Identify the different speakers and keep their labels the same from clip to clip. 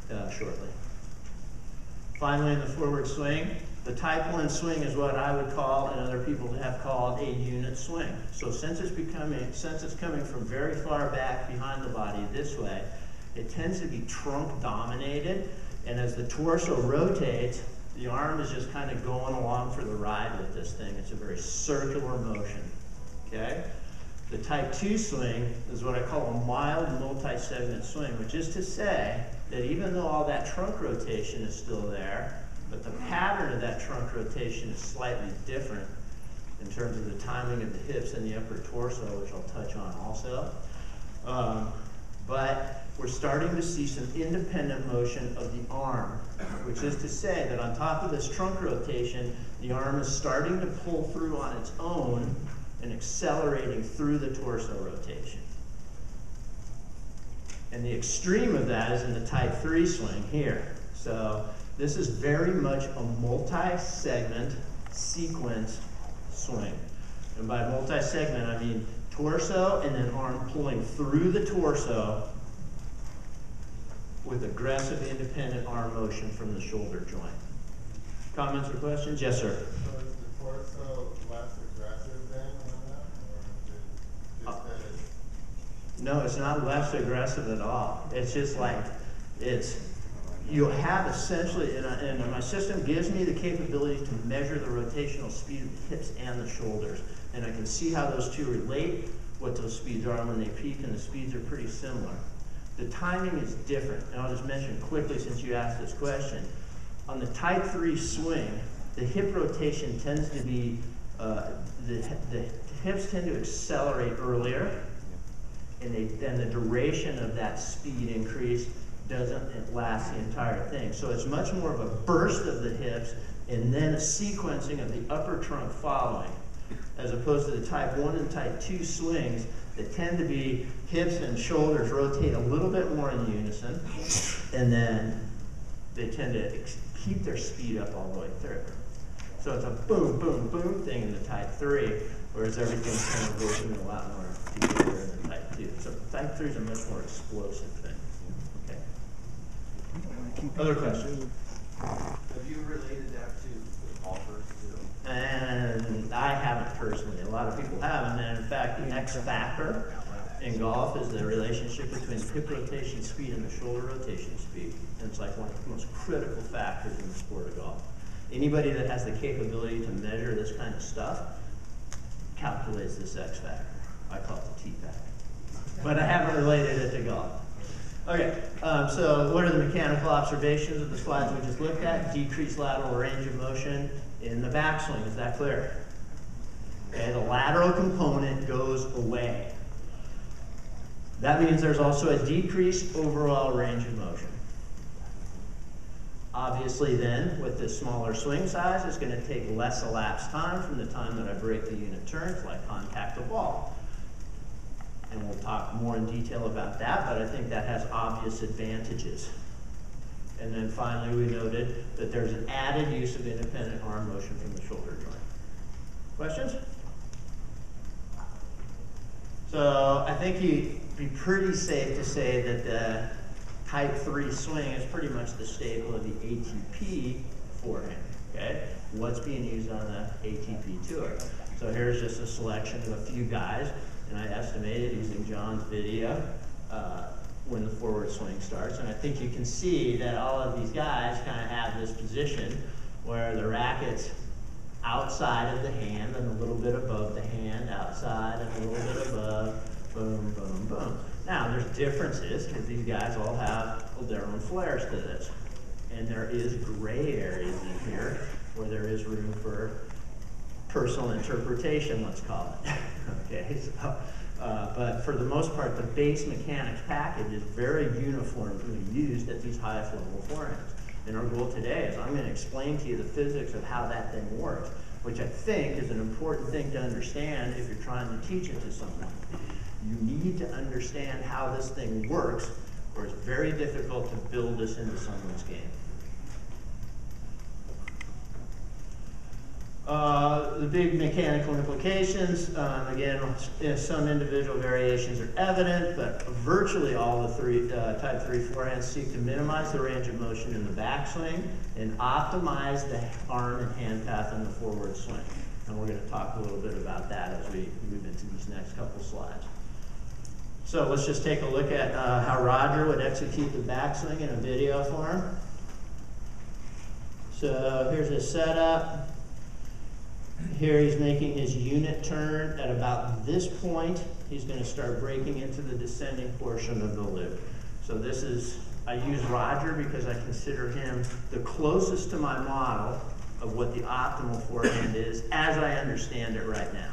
Speaker 1: shortly. Finally, in the forward swing, the type 1 swing is what I would call, and other people have called, a unit swing. So since it's coming from very far back behind the body this way, it tends to be trunk dominated, and as the torso rotates, the arm is just kind of going along for the ride with this thing. It's a very circular motion, okay? The type 2 swing is what I call a mild multi-segment swing, which is to say that even though all that trunk rotation is still there, but the pattern of that trunk rotation is slightly different in terms of the timing of the hips and the upper torso, which I'll touch on also. But we're starting to see some independent motion of the arm, which is to say that on top of this trunk rotation, the arm is starting to pull through on its own and accelerating through the torso rotation. And the extreme of that is in the type 3 swing here. So this is very much a multi-segment sequence swing. And by multi-segment, I mean torso and then arm pulling through the torso with aggressive independent arm motion from the shoulder joint. Comments or questions? Yes, sir.
Speaker 2: So is the torso less aggressive than on that? Or is it just that
Speaker 1: No, it's not less aggressive at all. It's just like, you have essentially, and my system gives me the capability to measure the rotational speed of the hips and the shoulders. And I can see how those two relate, what those speeds are when they peak, and the speeds are pretty similar. The timing is different, and I'll just mention quickly since you asked this question. On the type 3 swing, the hip rotation tends to be, the hips tend to accelerate earlier, and then the duration of that speed increase doesn't last the entire thing. So it's much more of a burst of the hips and then a sequencing of the upper trunk following, as opposed to the type 1 and type 2 swings that tend to be hips and shoulders rotate a little bit more in unison, and then they tend to keep their speed up all the way through. So it's a boom, boom, boom thing in the type 3, whereas everything's kind of working a lot more together in the type 2. So type 3 is a much more explosive thing. Okay. Other questions?
Speaker 3: Have you related that to golfers too?
Speaker 1: And I haven't personally. A lot of people haven't. And in fact, the X factor in golf is the relationship between the hip rotation speed and the shoulder rotation speed. And it's like one of the most critical factors in the sport of golf. Anybody that has the capability to measure this kind of stuff calculates this X factor. I call it the T factor. But I haven't related it to golf. Okay, so what are the mechanical observations of the slides we just looked at? Decreased lateral range of motion in the backswing, is that clear? Okay, the lateral component goes away. That means there's also a decreased overall range of motion. Obviously then, with this smaller swing size, it's going to take less elapsed time from the time that I break the unit turn till I contact the ball. And we'll talk more in detail about that, but I think that has obvious advantages. And then finally, we noted that there's an added use of independent arm motion from the shoulder joint. Questions? So I think you'd be pretty safe to say that the type 3 swing is pretty much the staple of the ATP forehand. Okay? What's being used on the ATP tour? So here's just a selection of a few guys. And I estimated using John's video when the forward swing starts. And I think you can see that all of these guys kind of have this position where the racket's outside of the hand and a little bit above the hand, outside and a little bit above, boom, boom, boom. Now, there's differences because these guys all have their own flares to this. And there is gray areas in here where there is room for personal interpretation, let's call it. Okay, so, but for the most part, the base mechanics package is very uniformly used at these highest level forehands. And our goal today is I'm going to explain to you the physics of how that thing works, which I think is an important thing to understand if you're trying to teach it to someone. You need to understand how this thing works, or it's very difficult to build this into someone's game. The big mechanical implications, again, some individual variations are evident, but virtually all the type 3 forehands seek to minimize the range of motion in the backswing and optimize the arm and hand path in the forward swing. And we're going to talk a little bit about that as we move into these next couple slides. So let's just take a look at how Roger would execute the backswing in a video form. So here's his setup. Here he's making his unit turn. At about this point, he's going to start breaking into the descending portion of the loop. So this is, I use Roger because I consider him the closest to my model of what the optimal forehand is as I understand it right now.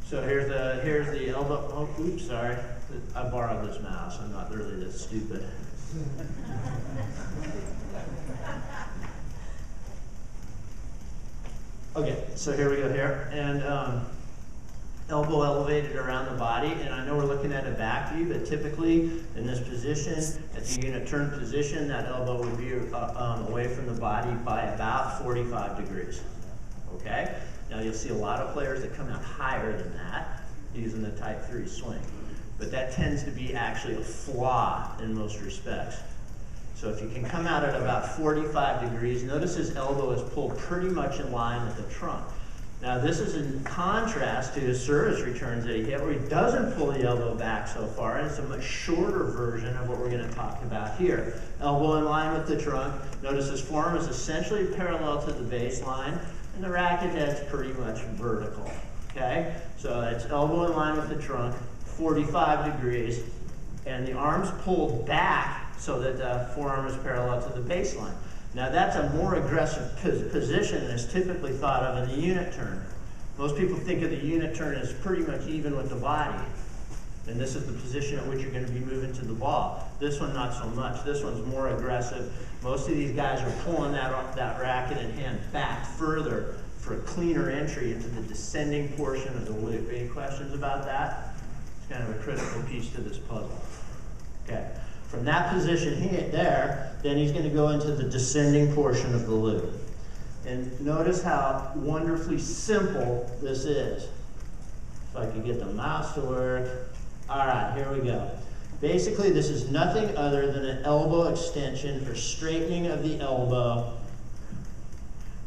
Speaker 1: So here's the elbow. Oh, oops, sorry. I borrowed this mouse. I'm not really this stupid. Okay, so here we go here, and elbow elevated around the body, and I know we're looking at a back view, but typically in this position, at the unit turn position, that elbow would be away from the body by about 45 degrees, okay? Now you'll see a lot of players that come out higher than that using the type 3 swing, but that tends to be actually a flaw in most respects. So if you can come out at about 45 degrees, notice his elbow is pulled pretty much in line with the trunk. Now this is in contrast to his service returns that he hit, where he doesn't pull the elbow back so far, and it's a much shorter version of what we're going to talk about here. Elbow in line with the trunk. Notice his form is essentially parallel to the baseline, and the racket head's pretty much vertical. Okay? So it's elbow in line with the trunk, 45 degrees, and the arm's pulled back so that the forearm is parallel to the baseline. Now that's a more aggressive position than is typically thought of in the unit turn. Most people think of the unit turn as pretty much even with the body. And this is the position at which you're going to be moving to the ball. This one, not so much. This one's more aggressive. Most of these guys are pulling that racket and hand back further for a cleaner entry into the descending portion of the loop. Any questions about that? It's kind of a critical piece to this puzzle. Okay. From that position there, then he's going to go into the descending portion of the loop. And notice how wonderfully simple this is. If I could get the mouse to work. All right, here we go. Basically, this is nothing other than an elbow extension or straightening of the elbow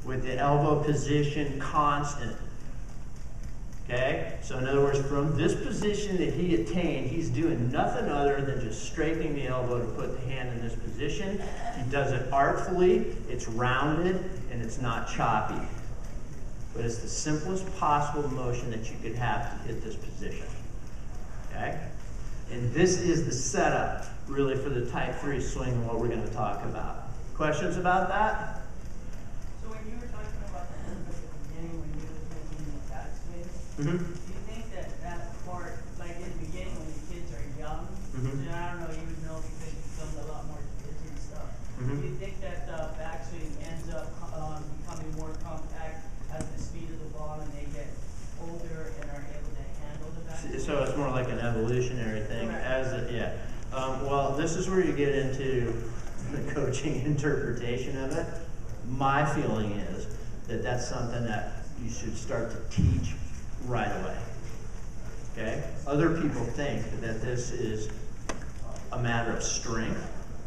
Speaker 1: with the elbow position constant. Okay, so in other words, from this position that he attained, he's doing nothing other than just straightening the elbow to put the hand in this position. He does it artfully, it's rounded, and it's not choppy. But it's the simplest possible motion that you could have to hit this position. Okay? And this is the setup, really, for the type 3 swing and what we're going to talk about. Questions about that?
Speaker 4: So when you were talking about that at the beginning, when you were making the backswing, do you think that part, like in the beginning when the kids are young, and I don't know, you would know because you filmed a lot more kids and stuff, do you think that the backswing ends up becoming more compact as the speed of the ball and they get older and are able to handle the backswing?
Speaker 1: So it's more like an evolutionary thing. Well, this is where you get into the coaching interpretation of it. My feeling is that that's something that you should start to teach right away. Okay? Other people think that this is a matter of strength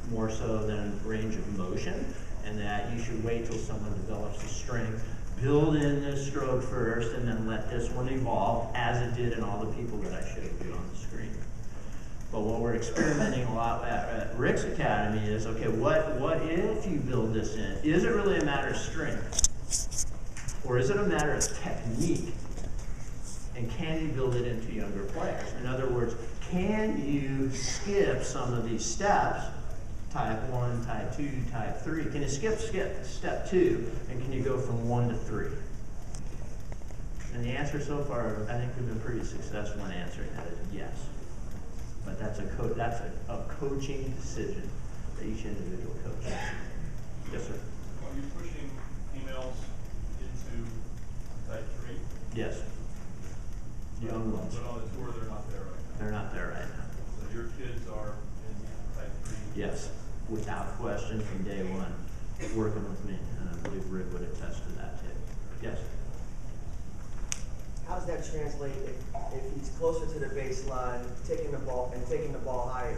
Speaker 1: more so than range of motion, and that you should wait till someone develops the strength, build in this stroke first, and then let this one evolve as it did in all the people that I showed you on the screen. But what we're experimenting a lot at Rick's Academy is, okay, what if you build this in? Is it really a matter of strength? Or is it a matter of technique? And can you build it into younger players? In other words, can you skip some of these steps, type 1, type 2, type 3? Can you skip step 2, and can you go from 1 to 3? And the answer so far, I think we've been pretty successful in answering that is yes. But that's a coaching decision that each individual coach has. Yes, sir?
Speaker 5: Are you pushing females into type 3?
Speaker 1: Yes. Young ones.
Speaker 5: But on the tour, they're not there right now.
Speaker 1: They're not there right now.
Speaker 5: So your kids are in type 3?
Speaker 1: Yes, without question from day one. working with me, and I believe Rick would attest to that too. Yes?
Speaker 6: How does that translate if he's closer to the baseline, taking the ball higher?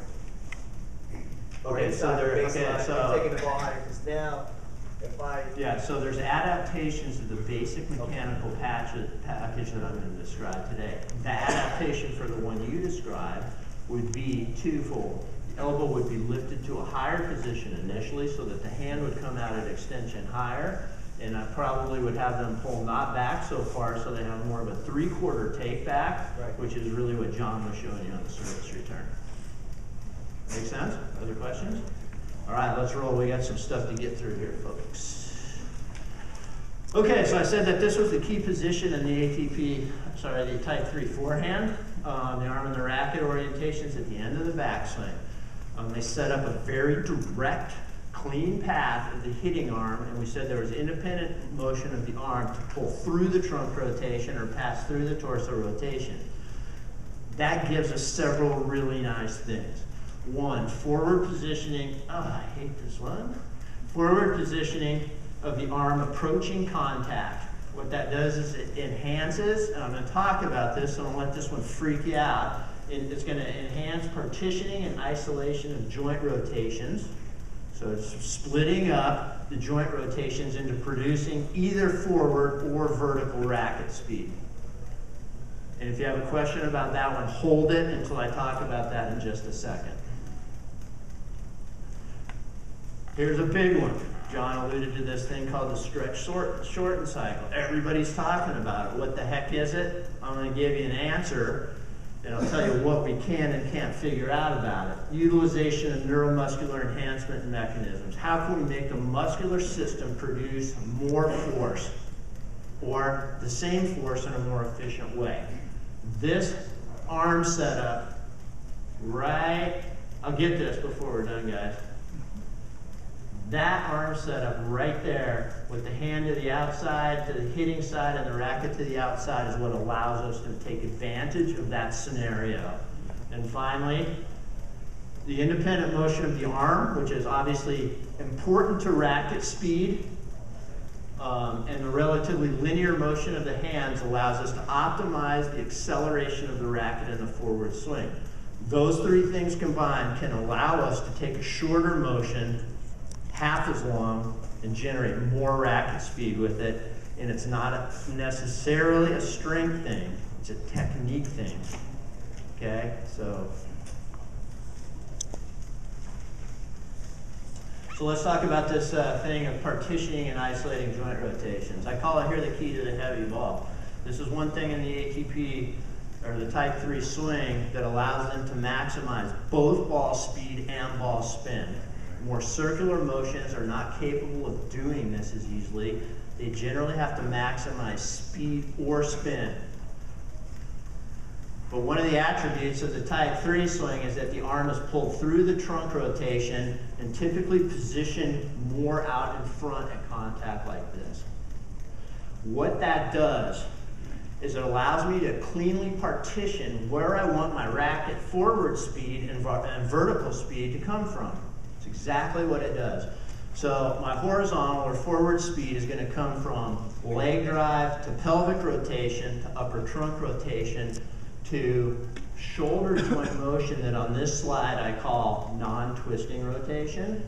Speaker 6: Or
Speaker 1: Okay, so
Speaker 6: inside the
Speaker 1: there,
Speaker 6: baseline
Speaker 1: okay, so.
Speaker 6: and taking the ball higher, because now, if I.
Speaker 1: Yeah, so there's adaptations to the basic mechanical package that I'm going to describe today. The adaptation for the one you described would be twofold. The elbow would be lifted to a higher position initially so that the hand would come out at extension higher, and I probably would have them pull not back so far so they have more of a 3/4 take back,
Speaker 6: Right.
Speaker 1: which is really what John was showing you on the service return. Make sense? Other questions? All right, let's roll. We got some stuff to get through here, folks. Okay, so I said that this was the key position in the the type 3 forehand. The arm and the racket orientations at the end of the backswing. They set up a very direct, clean path of the hitting arm, and we said there was independent motion of the arm to pull through the trunk rotation or pass through the torso rotation. That gives us several really nice things. One, forward positioning, I hate this one. Forward positioning of the arm approaching contact. What that does is it enhances, and I'm going to talk about this, so don't let this one freak you out. It's going to enhance partitioning and isolation of joint rotations. So it's splitting up the joint rotations into producing either forward or vertical racket speed. And if you have a question about that one, hold it until I talk about that in just a second. Here's a big one. John alluded to this thing called the stretch shorten cycle. Everybody's talking about it. What the heck is it? I'm going to give you an answer, and I'll tell you what we can and can't figure out about it. Utilization of neuromuscular enhancement mechanisms. How can we make the muscular system produce more force or the same force in a more efficient way? This arm setup, right, I'll get this before we're done, guys. That arm setup right there with the hand to the outside, to the hitting side, and the racket to the outside is what allows us to take advantage of that scenario. And finally, the independent motion of the arm, which is obviously important to racket speed, and the relatively linear motion of the hands allows us to optimize the acceleration of the racket in the forward swing. Those three things combined can allow us to take a shorter motion, half as long, and generate more racket speed with it. And it's not necessarily a strength thing, it's a technique thing. Okay, so let's talk about this thing of partitioning and isolating joint rotations. I call it here the key to the heavy ball. This is one thing in the ATP, or the type 3 swing, that allows them to maximize both ball speed and ball spin. More circular motions are not capable of doing this as easily. They generally have to maximize speed or spin. But one of the attributes of the type 3 swing is that the arm is pulled through the trunk rotation and typically positioned more out in front at contact like this. What that does is it allows me to cleanly partition where I want my racket forward speed and vertical speed to come from. It's exactly what it does. So my horizontal or forward speed is going to come from leg drive to pelvic rotation to upper trunk rotation to shoulder joint motion that on this slide I call non-twisting rotation.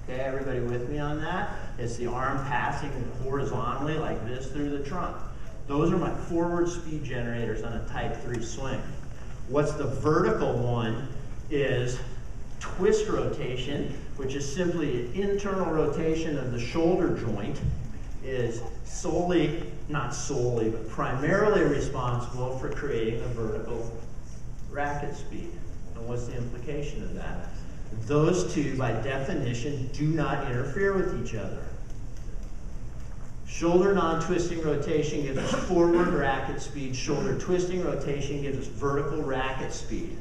Speaker 1: Okay, everybody with me on that? It's the arm passing horizontally like this through the trunk. Those are my forward speed generators on a type 3 swing. What's the vertical one is twist rotation, which is simply an internal rotation of the shoulder joint, is solely, not solely, but primarily responsible for creating the vertical racket speed. And what's the implication of that? Those two, by definition, do not interfere with each other. Shoulder non-twisting rotation gives us forward racket speed. Shoulder twisting rotation gives us vertical racket speed.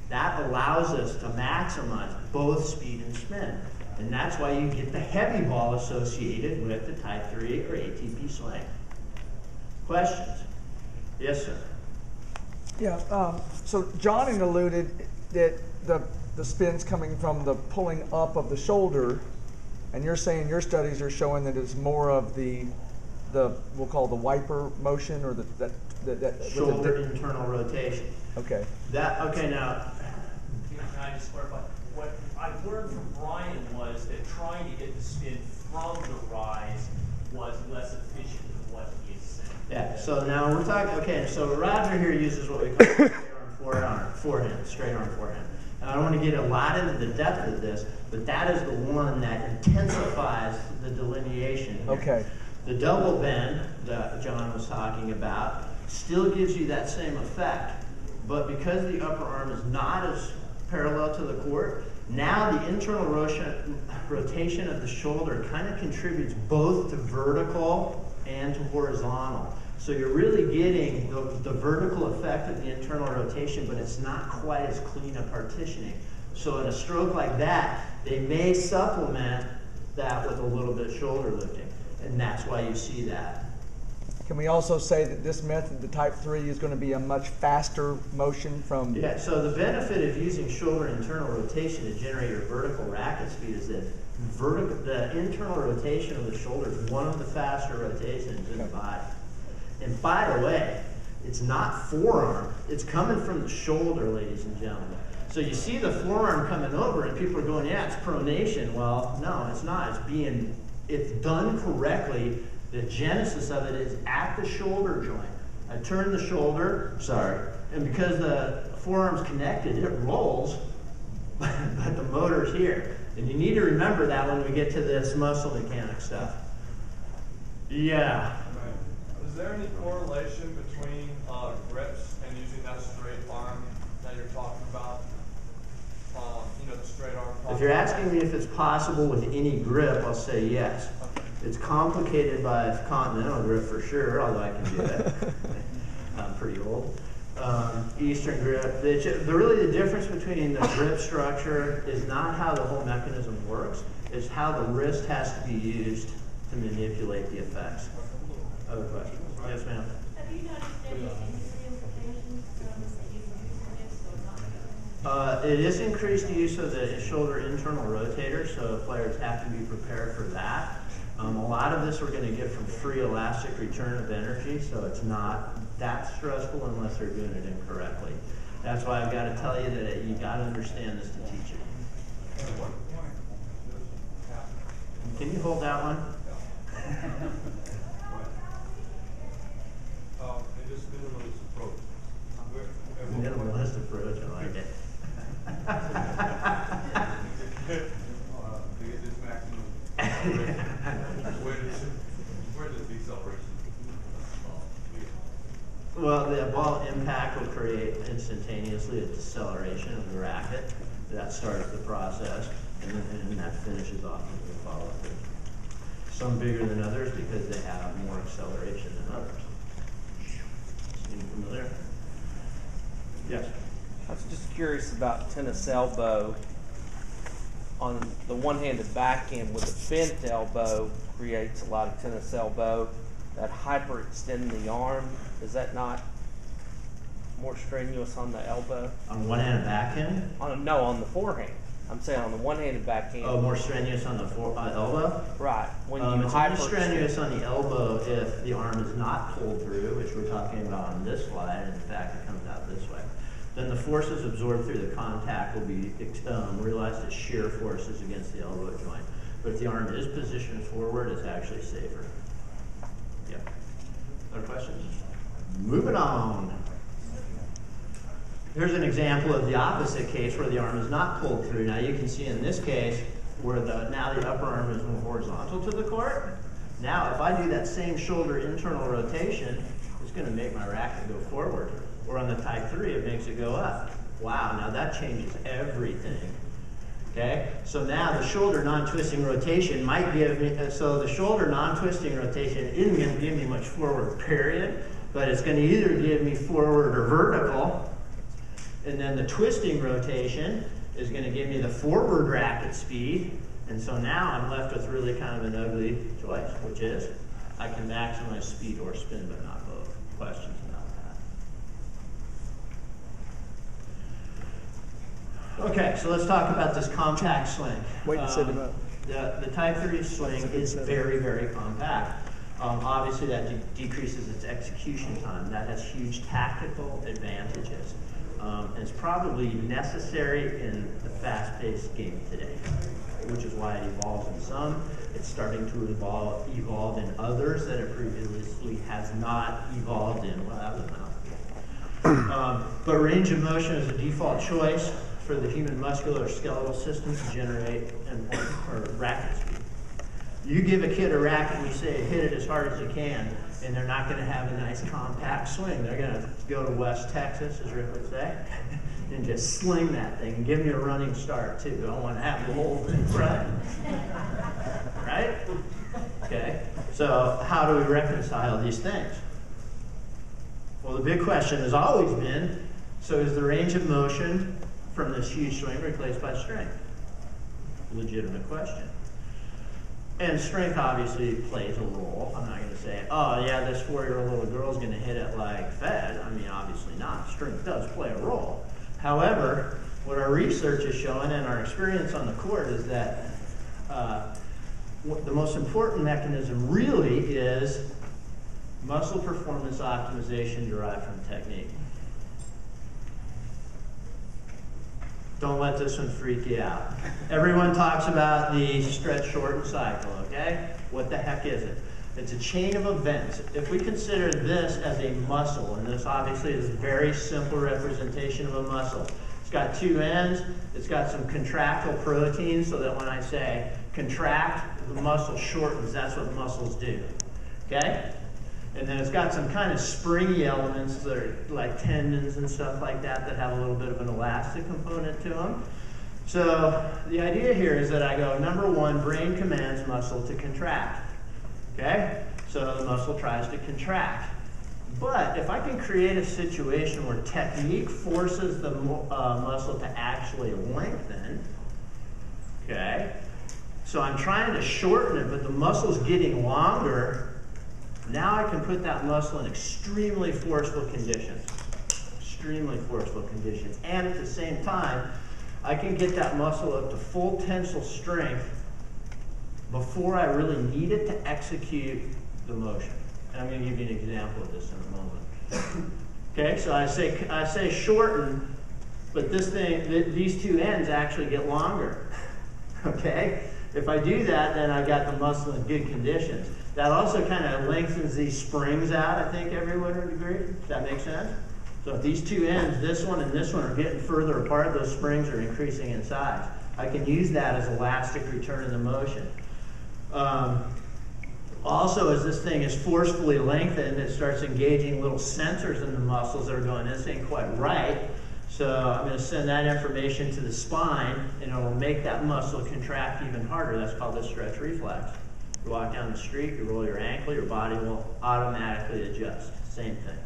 Speaker 1: That allows us to maximize both speed and spin. And that's why you get the heavy ball associated with the type 3 or ATP swing. Questions? Yes, sir.
Speaker 7: Yeah, so John had alluded that the spin's coming from the pulling up of the shoulder And you're saying your studies are showing that it's more of the we'll call the wiper motion, or that
Speaker 1: Shoulder internal rotation.
Speaker 7: Okay.
Speaker 1: Okay, now,
Speaker 8: Can I just clarify? What I learned from Brian was that trying to get the spin from the rise was less efficient than what he is saying.
Speaker 1: yeah, so now we're talking, okay, so Roger here uses what we call forehand, straight arm forehand. Now I don't want to get a lot into the depth of this, but that is the one that intensifies the delineation here.
Speaker 7: Okay.
Speaker 1: The double bend that John was talking about still gives you that same effect, but because the upper arm is not as parallel to the court, now the internal rotation of the shoulder kind of contributes both to vertical and to horizontal. So you're really getting the vertical effect of the internal rotation, but it's not quite as clean a partitioning. So in a stroke like that, they may supplement that with a little bit of shoulder lifting, and that's why you see that.
Speaker 7: Can we also say that this method, the type 3, is going to be a much faster motion from...
Speaker 1: Yeah, so the benefit of using shoulder internal rotation to generate your vertical racket speed is that the internal rotation of the shoulder is one of the faster rotations in the body. And by the way, it's not forearm, it's coming from the shoulder, ladies and gentlemen. So you see the forearm coming over and people are going, yeah, it's pronation. Well, no, it's not. It's done correctly. The genesis of it is at the shoulder joint. I turn the shoulder, and because the forearm's connected, it rolls, but the motor's here. And you need to remember that when we get to this muscle mechanics stuff. Yeah.
Speaker 5: Is there any correlation between grips and using that straight arm that you're talking about? The straight arm.
Speaker 1: If you're asking me if it's possible with any grip, I'll say yes. It's complicated by a continental grip for sure, although I can do it. I'm pretty old. Eastern grip. Really the difference between the grip structure is not how the whole mechanism works. It's how the wrist has to be used to manipulate the effects. Other questions? Yes, ma'am.
Speaker 9: Have you noticed any industry implications from the use of this or not?
Speaker 1: It is increased use of the shoulder internal rotator, so players have to be prepared for that. A lot of this we're going to get from free elastic return of energy, so it's not that stressful unless they're doing it incorrectly. That's why I've got to tell you that you got to understand this to teach it. Can you hold that one?
Speaker 5: It just minimalist approach.
Speaker 1: Minimalist approach, I like it.
Speaker 5: To get this maximum where does deceleration?
Speaker 1: Well, the ball impact will create instantaneously a deceleration of the racket. That starts the process, and that finishes off with the follow-through. Some bigger than others because they have more acceleration than others. Seem familiar? Yes.
Speaker 10: I was just curious about tennis elbow. On the one-handed backhand with a bent elbow creates a lot of tennis elbow. That hyperextend the arm, is that not more strenuous on the elbow?
Speaker 1: On one-handed backhand?
Speaker 10: On the forehand. I'm saying on the one-handed backhand.
Speaker 1: Oh, more strenuous on the elbow?
Speaker 10: Right. When you
Speaker 1: it's more strenuous on the elbow if the arm is not pulled through, which we're talking about on this slide, and in fact it comes out this way. Then the forces absorbed through the contact will be realized as shear forces against the elbow joint. But if the arm is positioned forward, it's actually safer. Yep. Other questions? Moving on. Here's an example of the opposite case where the arm is not pulled through. Now you can see in this case where now the upper arm is more horizontal to the court. Now if I do that same shoulder internal rotation, it's going to make my racket go forward. Or on the type 3, it makes it go up. Wow, now that changes everything. Okay, so now the shoulder non-twisting rotation might give me, so the shoulder non-twisting rotation isn't going to give me much forward, period, but it's going to either give me forward or vertical, and then the twisting rotation is going to give me the forward racket speed, and so now I'm left with really kind of an ugly choice, which is I can maximize speed or spin, but not both. Questions about that? Okay, so let's talk about this compact swing.
Speaker 7: Wait a second.
Speaker 1: The Type 3 swing is very, very compact. Obviously, that decreases its execution time. That has huge tactical advantages. And it's probably necessary in the fast-paced game today, which is why it evolves in some. It's starting to evolve in others that it previously has not evolved in. Well, that was a mouthful. But range of motion is a default choice for the human musculoskeletal system to generate or racket speed. You give a kid a racket and you say hit it as hard as you can, and they're not going to have a nice compact swing. They're going to go to West Texas, as Rick would say, and just sling that thing and give me a running start too. I don't want to have the whole thing running. Right? Okay. So how do we reconcile these things? Well, the big question has always been, so is the range of motion from this huge swing replaced by strength? Legitimate question. And strength obviously plays a role. I'm not going to say, oh yeah, this 4-year-old little girl is going to hit it like Fed. I mean, obviously not. Strength does play a role. However, what our research is showing and our experience on the court is that the most important mechanism really is muscle performance optimization derived from technique. Don't let this one freak you out. Everyone talks about the stretch, shorten cycle, okay? What the heck is it? It's a chain of events. If we consider this as a muscle, and this obviously is a very simple representation of a muscle. It's got two ends. It's got some contractile proteins so that when I say contract, the muscle shortens. That's what muscles do, okay? And then it's got some kind of springy elements that are like tendons and stuff like that that have a little bit of an elastic component to them. So the idea here is that I go, number one, brain commands muscle to contract. Okay? So the muscle tries to contract. But if I can create a situation where technique forces the muscle to actually lengthen, okay? So I'm trying to shorten it, but the muscle's getting longer. Now I can put that muscle in extremely forceful conditions. Extremely forceful conditions. And at the same time, I can get that muscle up to full tensile strength before I really need it to execute the motion. And I'm going to give you an example of this in a moment. Okay, so I say shorten, but this thing, these two ends actually get longer. Okay? If I do that, then I got the muscle in good conditions. That also kind of lengthens these springs out, I think everyone would agree. Does that make sense? So if these two ends, this one and this one, are getting further apart, those springs are increasing in size. I can use that as elastic return in the motion. Also, as this thing is forcefully lengthened, it starts engaging little sensors in the muscles that are going, this ain't quite right. So I'm going to send that information to the spine, and it will make that muscle contract even harder. That's called the stretch reflex. You walk down the street, you roll your ankle, your body will automatically adjust. Same thing.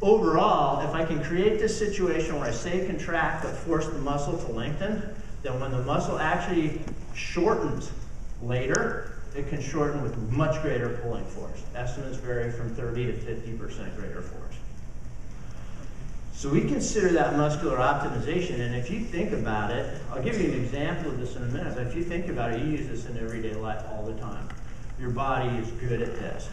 Speaker 1: Overall, if I can create this situation where I say contract but force the muscle to lengthen, then when the muscle actually shortens later, it can shorten with much greater pulling force. Estimates vary from 30 to 50% greater force. So we consider that muscular optimization, and if you think about it, I'll give you an example of this in a minute, but if you think about it, you use this in everyday life all the time. Your body is good at this.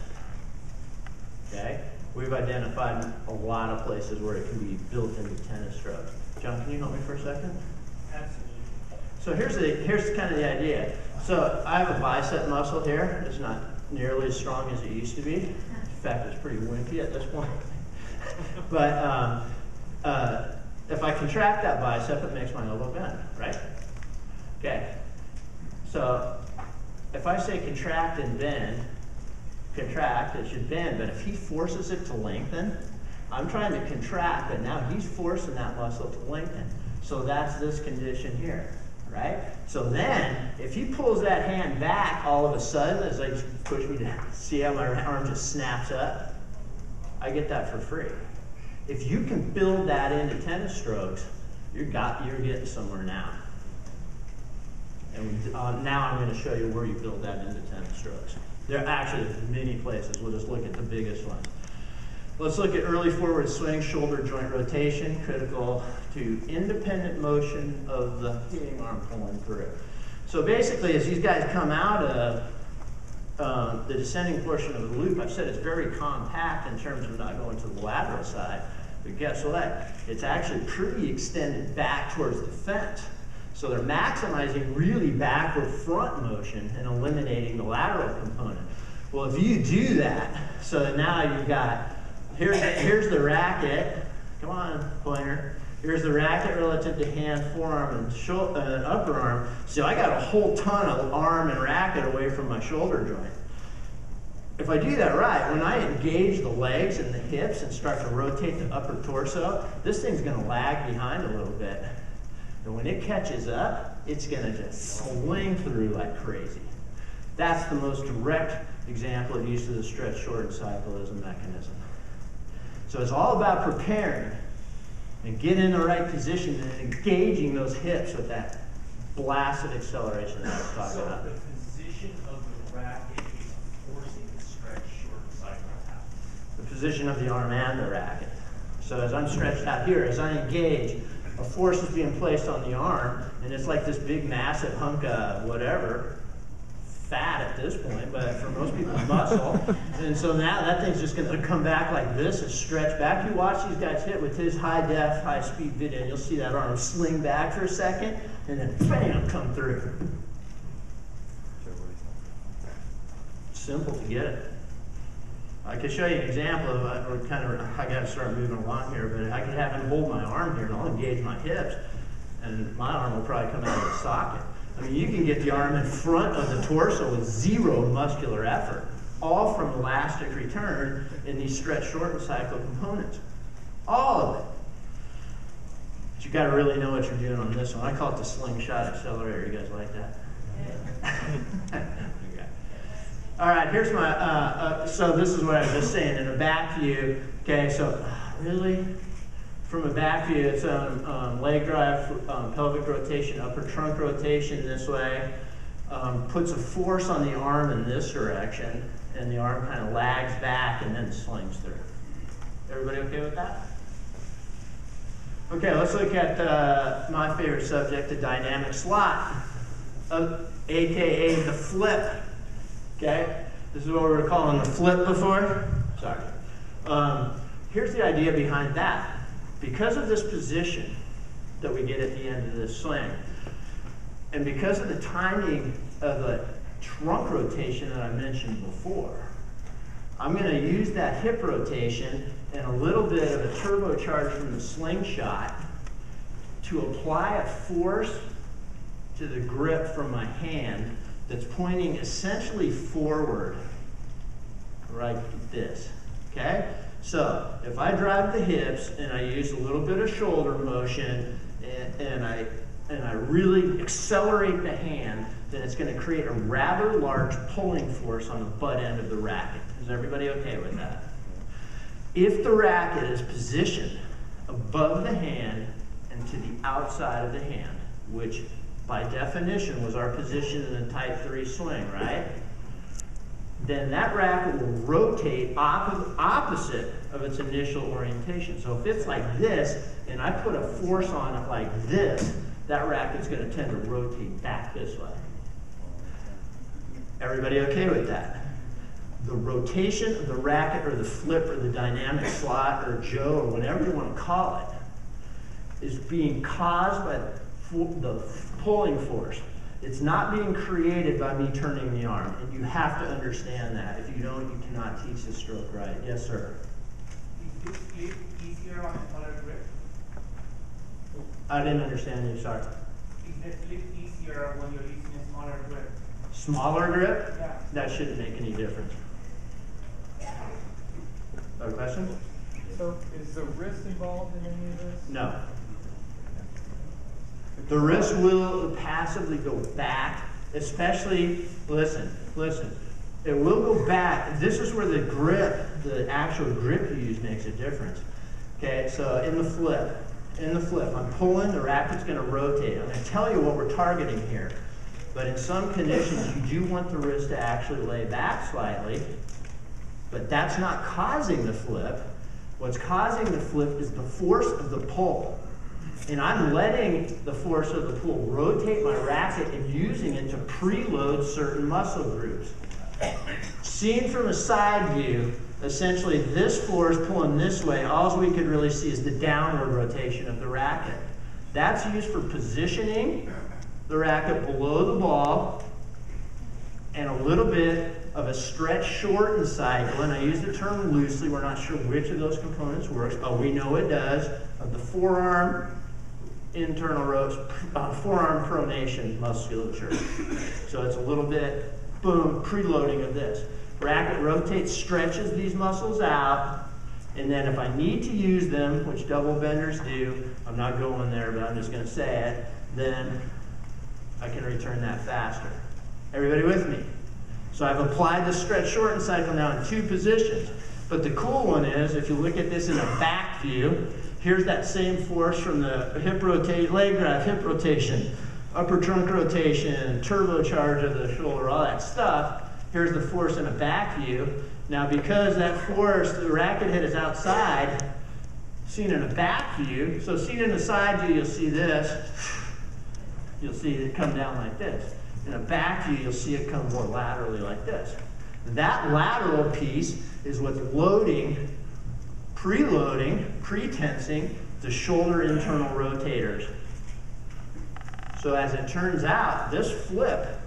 Speaker 1: Okay? We've identified a lot of places where it can be built into tennis strokes. John, can you help me for a second?
Speaker 4: Absolutely.
Speaker 1: So here's kind of the idea. So I have a bicep muscle here. It's not nearly as strong as it used to be. In fact, it's pretty wimpy at this point. But if I contract that bicep, it makes my elbow bend, right? Okay. So if I say contract and bend, contract, it should bend, but if he forces it to lengthen, I'm trying to contract, but now he's forcing that muscle to lengthen. So that's this condition here, right? So then, if he pulls that hand back all of a sudden, as I push me down, see how my arm just snaps up? I get that for free. If you can build that into tennis strokes, you're getting somewhere now. And now I'm going to show you where you build that into tennis strokes. There are actually many places. We'll just look at the biggest ones. Let's look at early forward swing, shoulder joint rotation, critical to independent motion of the hitting arm pulling through. So basically, as these guys come out of the descending portion of the loop, I've said it's very compact in terms of not going to the lateral side. But guess what? It's actually pretty extended back towards the fence. So they're maximizing really backward front motion and eliminating the lateral component. Well, if you do that, so now you've got, here's the racket. Come on, pointer. Here's the racket relative to hand, forearm, and upper arm. So I got a whole ton of arm and racket away from my shoulder joint. If I do that right, when I engage the legs and the hips and start to rotate the upper torso, this thing's going to lag behind a little bit. And when it catches up, it's going to just sling through like crazy. That's the most direct example of use of the stretch shorten cycle as a mechanism. So it's all about preparing and getting in the right position and engaging those hips with that blast of acceleration that I was talking about.
Speaker 8: So the position of the racket is forcing the stretch shorten cycle to happen.
Speaker 1: The position of the arm and the racket. So as I'm stretched out here, as I engage, a force is being placed on the arm, and it's like this big, massive hunk of whatever, fat at this point, but for most people, muscle. And so now that thing's just going to come back like this and stretch back. You watch these guys hit with his high-def, high-speed video, and you'll see that arm sling back for a second, and then bam, come through. Simple to get it. I could show you an example of, I got to start moving along here, but I could have him hold my arm here and I'll engage my hips, and my arm will probably come out of the socket. I mean, you can get the arm in front of the torso with zero muscular effort, all from elastic return in these stretch shorten cycle components. All of it. But you got to really know what you're doing on this one. I call it the slingshot accelerator. You guys like that? Yeah. All right, here's my, so this is what I was just saying in a back view. Okay, so really, from a back view, it's leg drive, pelvic rotation, upper trunk rotation this way, puts a force on the arm in this direction, and the arm kind of lags back and then slings through. Everybody okay with that? Okay, let's look at my favorite subject, the dynamic slot, aka the flip. Okay, this is what we were calling the flip before. Sorry. Here's the idea behind that. Because of this position that we get at the end of this swing, and because of the timing of the trunk rotation that I mentioned before, I'm going to use that hip rotation and a little bit of a turbocharge from the slingshot to apply a force to the grip from my hand that's pointing essentially forward, right like this, okay? So if I drive the hips and I use a little bit of shoulder motion and I really accelerate the hand, then it's going to create a rather large pulling force on the butt end of the racket. Is everybody okay with that? If the racket is positioned above the hand and to the outside of the hand, which by definition was our position in the type 3 swing, right? Then that racket will rotate opposite of its initial orientation. So if it's like this, and I put a force on it like this, that racket's going to tend to rotate back this way. Everybody okay with that? The rotation of the racket or the flip or the dynamic slot or Joe or whatever you want to call it is being caused by the pulling force. It's not being created by me turning the arm, and you have to understand that. If you don't, you cannot teach the stroke right. Yes, sir?
Speaker 4: Is this flip easier on a smaller grip?
Speaker 1: I didn't understand you, sorry.
Speaker 4: Is the flip easier when you're using a smaller grip?
Speaker 1: Smaller grip?
Speaker 4: Yeah.
Speaker 1: That shouldn't make any difference. Other questions?
Speaker 7: So is the wrist involved in any of this?
Speaker 1: No. The wrist will passively go back, especially, listen, it will go back. This is where the grip, the actual grip you use makes a difference. Okay, so in the flip, I'm pulling, the racket's going to rotate. I'm going to tell you what we're targeting here. But in some conditions, you do want the wrist to actually lay back slightly, but that's not causing the flip. What's causing the flip is the force of the pull. And I'm letting the force of the pull rotate my racket and using it to preload certain muscle groups. Seen from a side view, essentially this force pulling this way, all we could really see is the downward rotation of the racket. That's used for positioning the racket below the ball and a little bit of a stretch shorten cycle. And I use the term loosely, we're not sure which of those components works, but we know it does, of the forearm internal forearm pronation musculature. So it's a little bit, boom, preloading of this. Racket rotates, stretches these muscles out, and then if I need to use them, which double benders do, I'm not going there, but I'm just going to say it, then I can return that faster. Everybody with me? So I've applied the stretch shorten cycle now in 2 positions. But the cool one is, if you look at this in a back view, here's that same force from the hip rotation, leg drive, hip rotation, upper trunk rotation, turbocharge of the shoulder, all that stuff. Here's the force in a back view. Now because that force, the racket head is outside, seen in a back view, so seen in a side view, you'll see this. You'll see it come down like this. In a back view, you'll see it come more laterally like this. That lateral piece is what's loading, preloading, pre-tensing the shoulder internal rotators. So as it turns out, this flip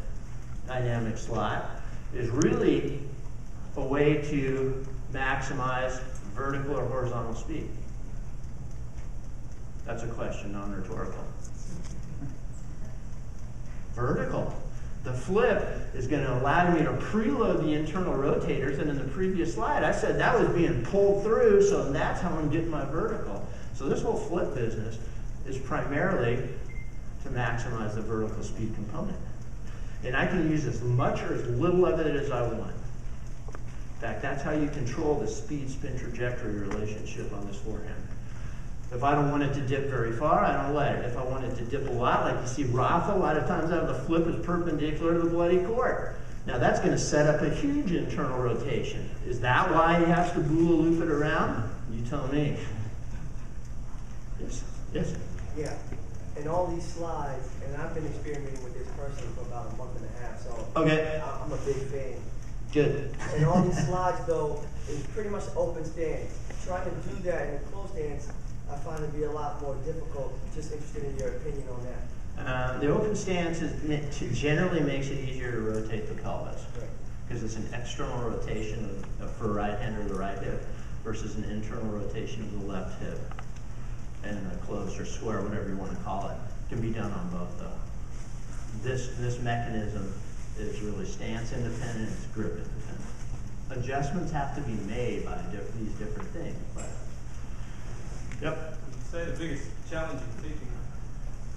Speaker 1: dynamic slot is really a way to maximize vertical or horizontal speed. That's a question, non-rhetorical. Vertical. The flip is going to allow me to preload the internal rotators, and in the previous slide I said that was being pulled through, so that's how I'm getting my vertical. So this whole flip business is primarily to maximize the vertical speed component. And I can use as much or as little of it as I want. In fact, that's how you control the speed-spin trajectory relationship on this forehand. If I don't want it to dip very far, I don't let it. If I want it to dip a lot, like you see Rafa, a lot of times out of the flip is perpendicular to the bloody court. Now that's going to set up a huge internal rotation. Is that why he has to Boola loop it around? You tell me. Yes? Yes?
Speaker 6: Yeah. In all these slides, and I've been experimenting with this personally for about a month and a half, so
Speaker 1: okay.
Speaker 6: I'm a big fan.
Speaker 1: Good.
Speaker 6: And all these slides, though, is pretty much open stance. Trying to do that in a closed stance, I find it to be a lot more difficult. Just interested in your opinion on that.
Speaker 1: The open stance generally makes it easier to rotate the pelvis. Because it's an external rotation for right hand or the right hip versus an internal rotation of the left hip. And a closed or square, whatever you want to call it, can be done on both though. This mechanism is really stance independent, it's grip independent. Adjustments have to be made by these different things. But yep.
Speaker 11: You say the biggest challenge in teaching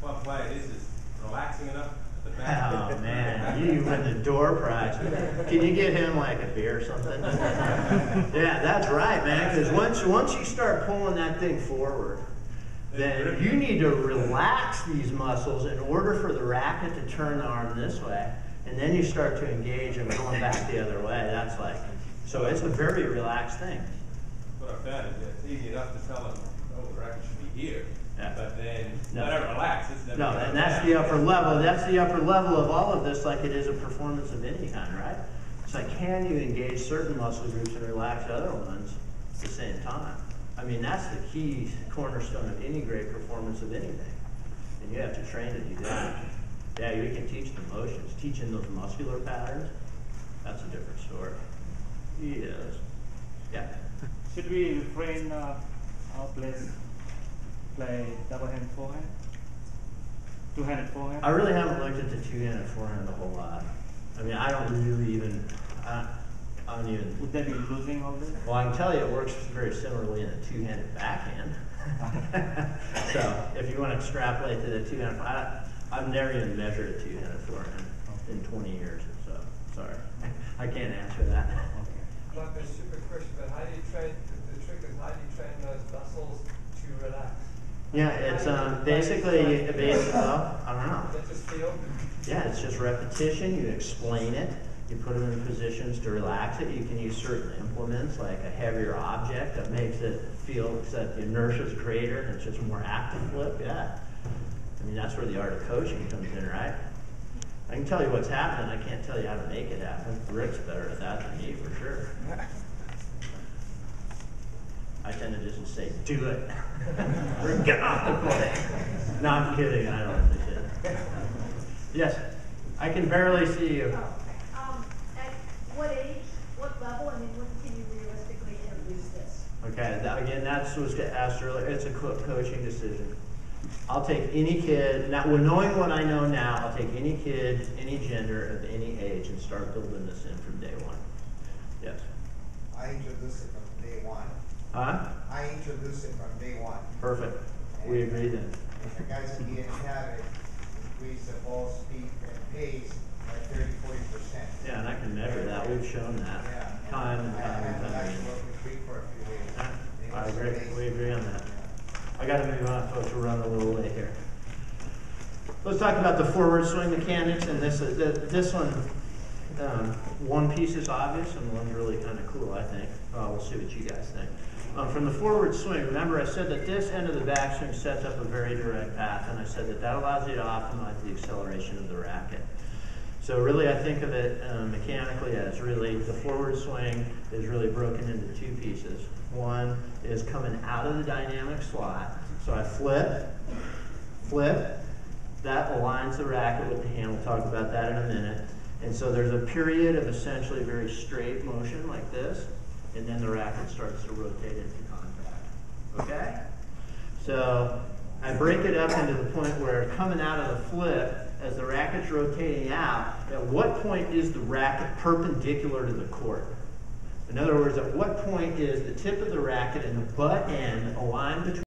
Speaker 11: what play is relaxing enough at the back.
Speaker 1: Oh man, you win the door prize. Can you get him like a beer or something? Yeah, that's right, man. Because once you start pulling that thing forward, then you need to relax these muscles in order for the racket to turn the arm this way, and then you start to engage them going back the other way. That's like, so it's a very relaxed thing.
Speaker 11: What I've found is that it's easy enough to tell them, oh, the racket should be here.
Speaker 1: Yeah.
Speaker 11: But then, whatever relaxes.
Speaker 1: No, and that's the upper level. That's the upper level of all of this, like it is a performance of any kind, right? It's like, can you engage certain muscle groups and relax other ones at the same time? I mean, that's the key cornerstone of any great performance of anything. And you have to train to do that. Yeah, you can teach the motions. Teaching those muscular patterns, that's a different story. Yes. Yeah.
Speaker 12: Should we refrain our play double hand forehand? Two-handed forehand?
Speaker 1: I really haven't looked at the two-handed forehand a whole lot. I mean, I don't really even, I don't even.
Speaker 12: Would they be losing all this?
Speaker 1: Well, I can tell you it works very similarly in a two-handed backhand. So if you want to extrapolate to the two-handed, I've never even measured a two-handed forehand in 20 years or so. Sorry, I can't answer that.
Speaker 5: Not a super question, but how do you train? The trick is how do you train those muscles to relax?
Speaker 1: Yeah, it's basically, well, I don't know.
Speaker 5: That just feel?
Speaker 1: Yeah, it's just repetition. You explain it. You put them in positions to relax it. You can use certain implements like a heavier object that makes it feel that the inertia is greater and it's just a more active flip. Yeah. I mean, that's where the art of coaching comes in, right? I can tell you what's happening. I can't tell you how to make it happen. Rick's better at that than me, for sure. I tend to just say, do it. Rick, get off the court. No, I'm kidding. I don't understand. Yes, I can barely see you.
Speaker 9: At what age, what level, I mean, when can you realistically introduce this?
Speaker 1: Okay, again, that's what was asked earlier. It's a coaching decision. I'll take any kid, now, knowing what I know now, I'll take any kid, any gender, of any age, and start building this in from day one. Yes.
Speaker 13: I introduce it from day one.
Speaker 1: Huh?
Speaker 13: I introduce it from day one.
Speaker 1: Perfect. We agree then.
Speaker 13: If the guys in the habit, increase the ball speed and pace by 30–40%.
Speaker 1: Yeah, and I can measure that. We've shown that.
Speaker 13: Yeah.
Speaker 1: Time and time and
Speaker 13: I
Speaker 1: time
Speaker 13: actually
Speaker 1: again.
Speaker 13: worked with Greek for a few days.
Speaker 1: I agree. We agree on that. I got to move on, folks. We're running a little late here. Let's talk about the forward swing mechanics, and this one piece is obvious, and one's really kind of cool, I think. We'll see what you guys think. From the forward swing, remember I said that this end of the backswing sets up a very direct path, and I said that allows you to optimize the acceleration of the racket. So really, I think of it mechanically as really the forward swing is really broken into two pieces. One is coming out of the dynamic slot. So I flip, that aligns the racket with the hand. We'll talk about that in a minute. And so there's a period of essentially very straight motion like this, and then the racket starts to rotate into contact. Okay? So I break it up into the point where coming out of the flip, as the racket's rotating out, at what point is the racket perpendicular to the court? In other words, at what point is the tip of the racket and the butt end aligned between